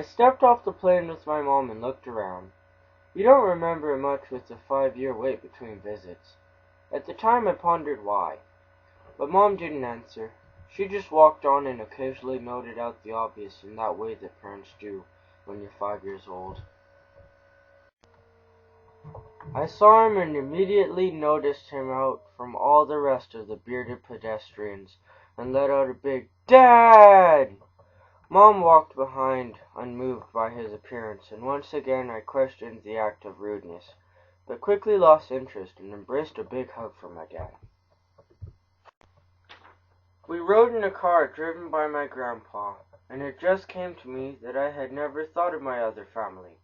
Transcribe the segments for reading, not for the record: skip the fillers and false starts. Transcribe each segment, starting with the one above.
I stepped off the plane with my mom and looked around. You don't remember much with the 5-year wait between visits. At the time I pondered why. But Mom didn't answer. She just walked on and occasionally noted out the obvious in that way that parents do when you're 5 years old. I saw him and immediately noticed him out from all the rest of the bearded pedestrians and let out a big "Dad!" Mom walked behind, unmoved by his appearance, and once again I questioned the act of rudeness, but quickly lost interest and embraced a big hug from my dad. We rode in a car driven by my grandpa, and it just came to me that I had never thought of my other family.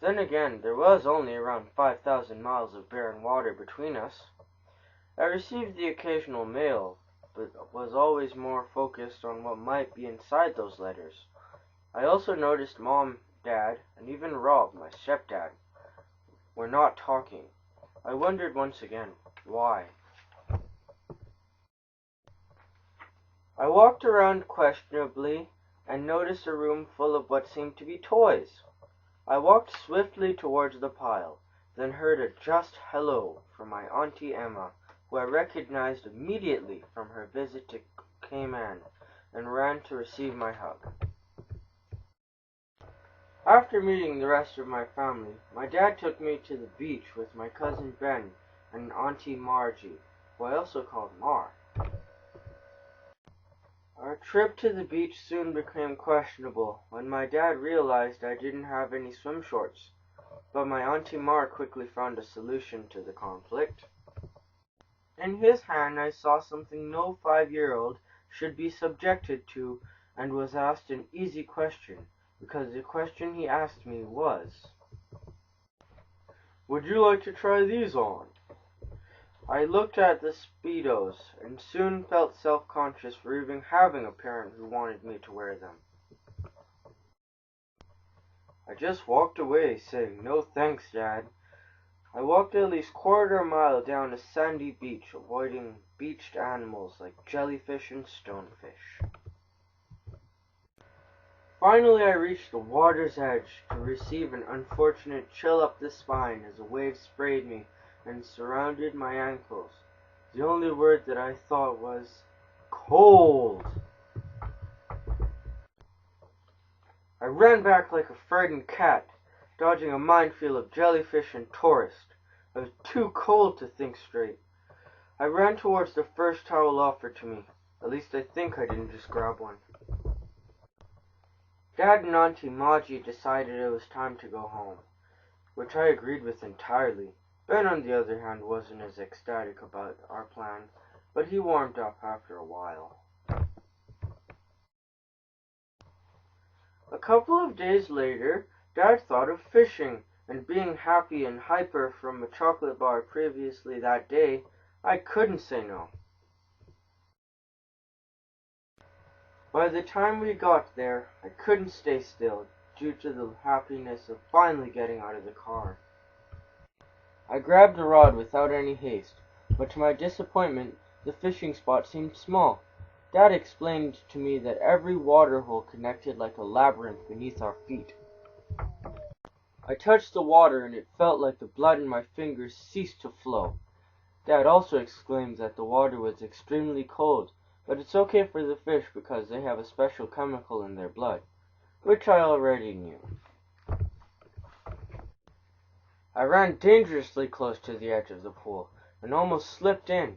Then again, there was only around 5,000 miles of barren water between us. I received the occasional mail, but was always more focused on what might be inside those letters. I also noticed Mom, Dad, and even Rob, my stepdad, were not talking. I wondered once again, why? I walked around questionably and noticed a room full of what seemed to be toys. I walked swiftly towards the pile, then heard a just hello from my Auntie Emma, who I recognized immediately from her visit to Cayman, and ran to receive my hug. After meeting the rest of my family, my dad took me to the beach with my cousin Ben and Auntie Margie, who I also called Mar. Our trip to the beach soon became questionable when my dad realized I didn't have any swim shorts, but my Auntie Mar quickly found a solution to the conflict. In his hand I saw something no 5-year-old should be subjected to, and was asked an easy question, because the question he asked me was, "Would you like to try these on?" I looked at the Speedos, and soon felt self-conscious for even having a parent who wanted me to wear them. I just walked away, saying, "No thanks, Dad." I walked at least quarter mile down a sandy beach, avoiding beached animals like jellyfish and stonefish. Finally I reached the water's edge to receive an unfortunate chill up the spine as a wave sprayed me and surrounded my ankles. The only word that I thought was, "cold." I ran back like a frightened cat, dodging a minefield of jellyfish and tourists. I was too cold to think straight. I ran towards the first towel offered to me. At least I think I didn't just grab one. Dad and Auntie Margie decided it was time to go home, which I agreed with entirely. Ben, on the other hand, wasn't as ecstatic about our plan, but he warmed up after a while. A couple of days later, Dad thought of fishing, and being happy and hyper from a chocolate bar previously that day, I couldn't say no. By the time we got there, I couldn't stay still, due to the happiness of finally getting out of the car. I grabbed a rod without any haste, but to my disappointment, the fishing spot seemed small. Dad explained to me that every water hole connected like a labyrinth beneath our feet. I touched the water and it felt like the blood in my fingers ceased to flow. Dad also exclaimed that the water was extremely cold, but it's okay for the fish because they have a special chemical in their blood, which I already knew. I ran dangerously close to the edge of the pool and almost slipped in.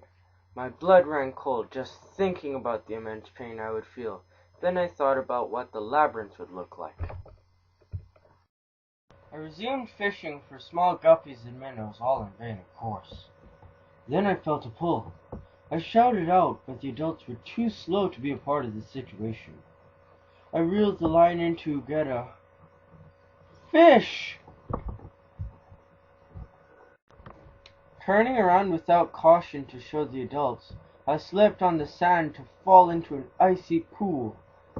My blood ran cold just thinking about the immense pain I would feel. Then I thought about what the labyrinth would look like. I resumed fishing for small guppies and minnows, all in vain, of course. Then I felt a pull. I shouted out, but the adults were too slow to be a part of the situation. I reeled the line in to get a fish! Turning around without caution to show the adults, I slipped on the sand to fall into an icy pool.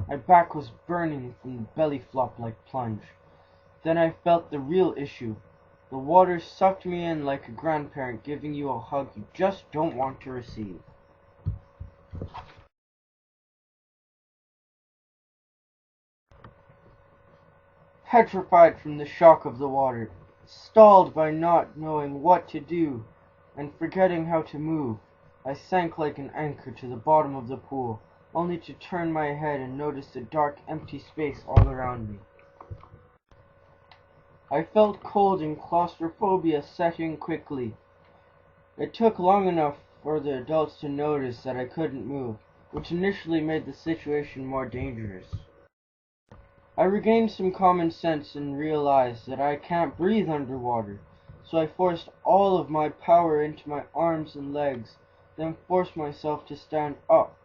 My back was burning from the belly flop-like plunge. Then I felt the real issue. The water sucked me in like a grandparent giving you a hug you just don't want to receive. petrified from the shock of the water, stalled by not knowing what to do, and forgetting how to move. I sank like an anchor to the bottom of the pool, only to turn my head and notice a dark, empty space all around me. I felt cold and claustrophobia set in quickly. It took long enough for the adults to notice that I couldn't move, which initially made the situation more dangerous. I regained some common sense and realized that I can't breathe underwater, so I forced all of my power into my arms and legs, then forced myself to stand up.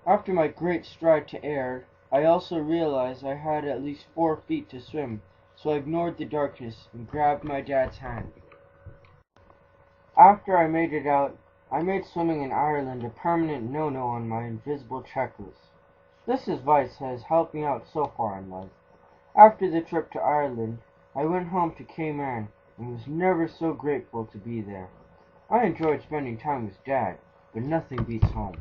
After my great stride to air, I also realized I had at least 4 feet to swim, so I ignored the darkness and grabbed my dad's hand. After I made it out, I made swimming in Ireland a permanent no-no on my invisible checklist. This advice has helped me out so far in life. After the trip to Ireland, I went home to Cayman and was never so grateful to be there. I enjoyed spending time with Dad, but nothing beats home.